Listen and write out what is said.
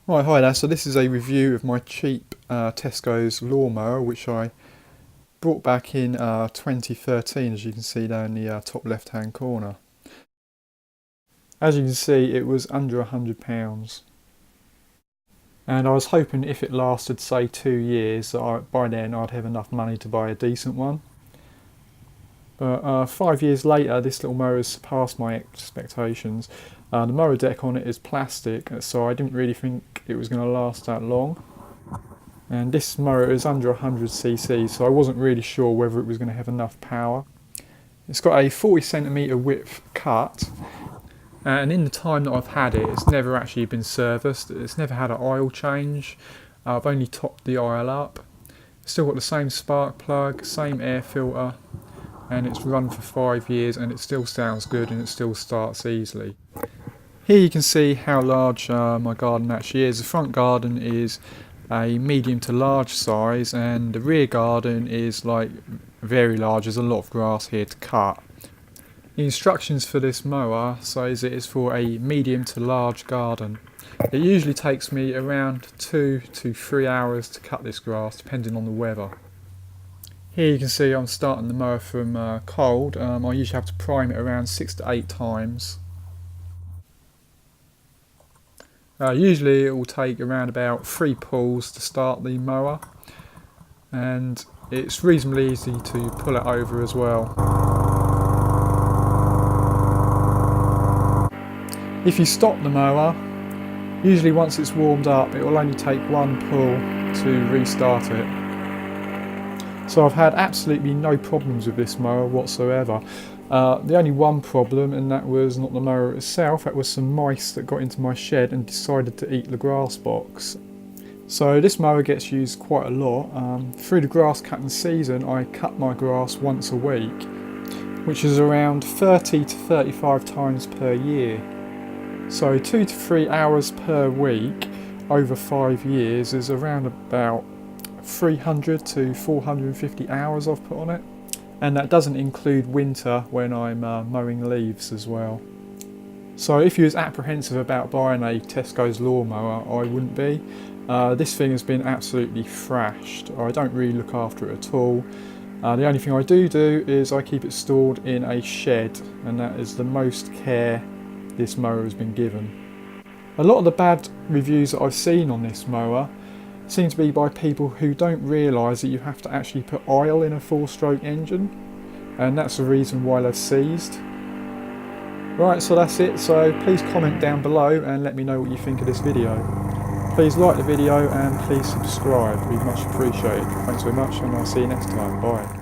Right, hi there. So this is a review of my cheap Tesco's Lawnmower, which I brought back in 2013, as you can see down in the top left-hand corner. As you can see, it was under £100, and I was hoping if it lasted, say, 2 years, that by then I'd have enough money to buy a decent one. But 5 years later, this little mower has surpassed my expectations. The mower deck on it is plastic, so I didn't really think it was going to last that long. And this mower is under 100cc, so I wasn't really sure whether it was going to have enough power. It's got a 40cm width cut, and in the time that I've had it, it's never actually been serviced. It's never had an oil change. I've only topped the oil up. Still got the same spark plug, same air filter, and it's run for 5 years and it still sounds good and it still starts easily. Here you can see how large my garden actually is. The front garden is a medium to large size, and the rear garden is like very large. There's a lot of grass here to cut. The instructions for this mower says it is for a medium to large garden. It usually takes me around 2 to 3 hours to cut this grass, depending on the weather. Here you can see I'm starting the mower from cold. I usually have to prime it around 6 to 8 times. Usually it will take around about 3 pulls to start the mower, and it's reasonably easy to pull it over as well. If you stop the mower, usually once it's warmed up, it will only take 1 pull to restart it. So I've had absolutely no problems with this mower whatsoever. The only one problem, and that was not the mower itself, that was some mice that got into my shed and decided to eat the grass box. So this mower gets used quite a lot. Through the grass cutting season, I cut my grass once a week, which is around 30 to 35 times per year. So 2 to 3 hours per week over 5 years is around about 300 to 450 hours I've put on it. And that doesn't include winter when I'm mowing leaves as well. So if you was apprehensive about buying a Tesco's lawnmower, I wouldn't be. This thing has been absolutely thrashed. I don't really look after it at all. The only thing I do is I keep it stored in a shed, and that is the most care this mower has been given. A lot of the bad reviews that I've seen on this mower seem to be by people who don't realise that you have to actually put oil in a 4-stroke engine, and that's the reason why they've seized. Right, so that's it. So please comment down below and let me know what you think of this video. Please like the video and please subscribe, we'd much appreciate it. Thanks very much, and I'll see you next time. Bye.